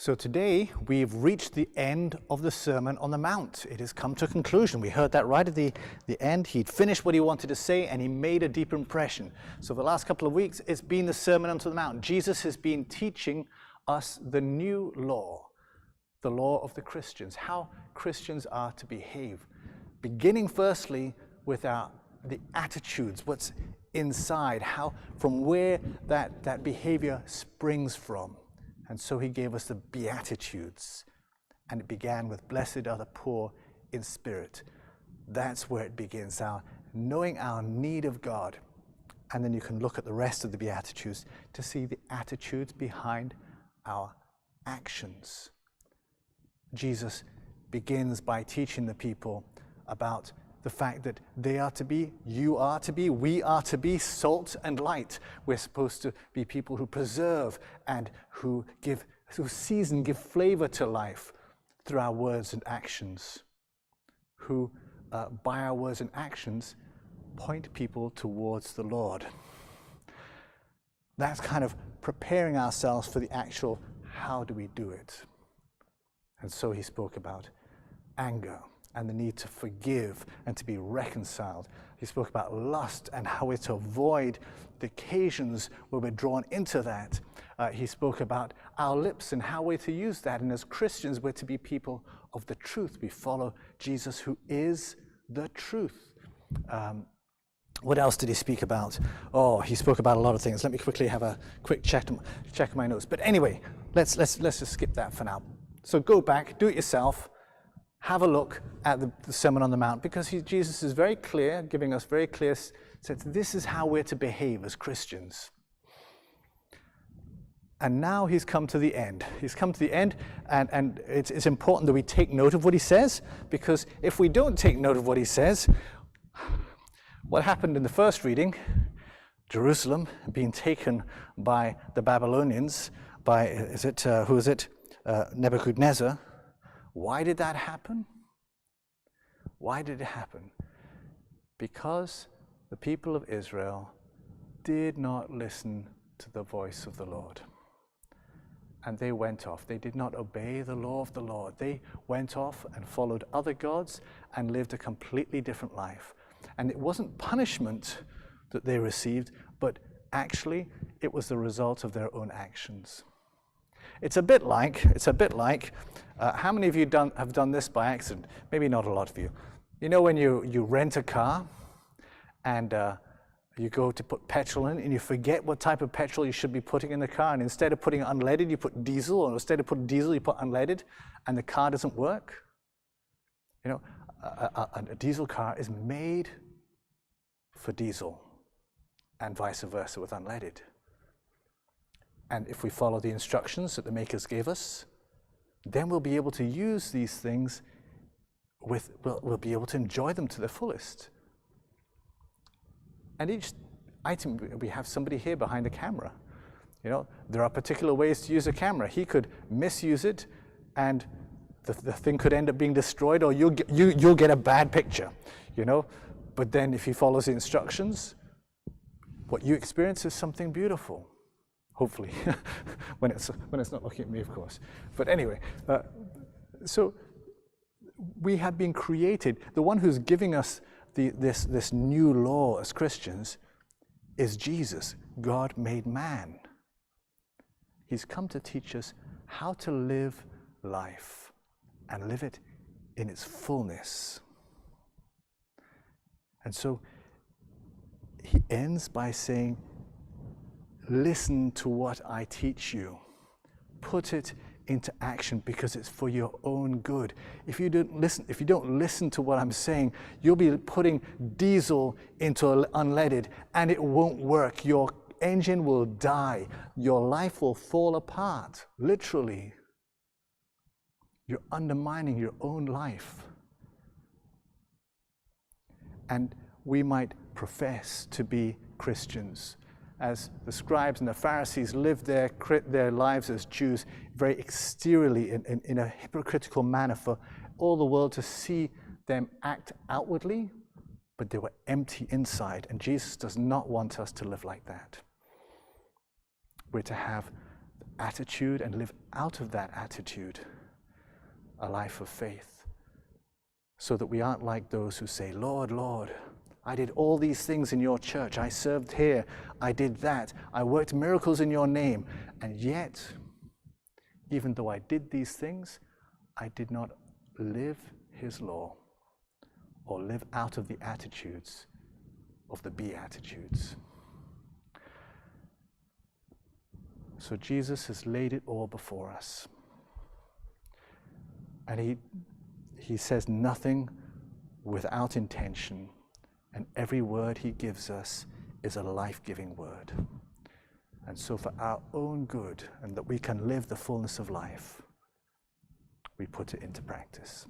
So today we've reached the end of the Sermon on the Mount. It has come to a conclusion. We heard that right at the end. He'd finished what he wanted to say and he made a deep impression. So for the last couple of weeks, it's been the Sermon on the Mount. Jesus has been teaching us the new law, the law of the Christians, how Christians are to behave. Beginning firstly with the attitudes, what's inside, how from where that behavior springs from. And so he gave us the Beatitudes, and it began with blessed are the poor in spirit. That's where it begins, knowing our need of God. And then you can look at the rest of the Beatitudes to see the attitudes behind our actions. Jesus begins by teaching the people about the fact that they are to be, you are to be, we are to be salt and light. We're supposed to be people who preserve and who season, give flavor to life through our words and actions. Who, by our words and actions, point people towards the Lord. That's kind of preparing ourselves for the actual, how do we do it? And so he spoke about anger and the need to forgive and to be reconciled. He spoke about lust and how we're to avoid the occasions where we're drawn into that. He spoke about our lips and how we're to use that. And as Christians, we're to be people of the truth. We follow Jesus, who is the truth. What else did he speak about? Oh, he spoke about a lot of things. Let me quickly have a quick check my notes. But anyway, let's just skip that for now. So go back, do it yourself. Have a look at the Sermon on the Mount, because Jesus is very clear, giving us very clear sense. This is how we're to behave as Christians. And now he's come to the end. He's come to the end, and it's important that we take note of what he says, because if we don't take note of what he says, what happened in the first reading, Jerusalem being taken by the Babylonians, by, Nebuchadnezzar. Why did that happen? Why did it happen? Because the people of Israel did not listen to the voice of the Lord. And they went off. They did not obey the law of the Lord. They went off and followed other gods and lived a completely different life. And it wasn't punishment that they received, but actually it was the result of their own actions. It's a bit like, how many of you have done this by accident? Maybe not a lot of you. You know when you rent a car and you go to put petrol in and you forget what type of petrol you should be putting in the car, and instead of putting unleaded, you put diesel, or instead of putting diesel, you put unleaded, and the car doesn't work? You know, a diesel car is made for diesel and vice versa with unleaded. And if we follow the instructions that the makers gave us, then we'll be able to use these things we'll be able to enjoy them to the fullest. And each item, we have somebody here behind the camera. You know, there are particular ways to use a camera. He could misuse it and the thing could end up being destroyed, or you'll get a bad picture, you know. But then if he follows the instructions, what you experience is something beautiful. Hopefully, when it's not looking at me, of course. But anyway, so we have been created. The one who's giving us this new law as Christians is Jesus, God made man. He's come to teach us how to live life and live it in its fullness. And so he ends by saying, listen to what I teach you. Put it into action, because it's for your own good. If you don't listen to what I'm saying, you'll be putting diesel into unleaded and it won't work. Your engine will die. Your life will fall apart, literally. You're undermining your own life. And we might profess to be Christians, as the scribes and the Pharisees lived their lives as Jews very exteriorly in a hypocritical manner for all the world to see them act outwardly, but they were empty inside. And Jesus does not want us to live like that. We're to have attitude and live out of that attitude a life of faith, so that we aren't like those who say, Lord, Lord, I did all these things in your church. I served here. I did that. I worked miracles in your name. And yet, even though I did these things, I did not live his law or live out of the attitudes of the Beatitudes. So Jesus has laid it all before us. And he says nothing without intention, and every word he gives us is a life-giving word. And so for our own good, and that we can live the fullness of life, we put it into practice.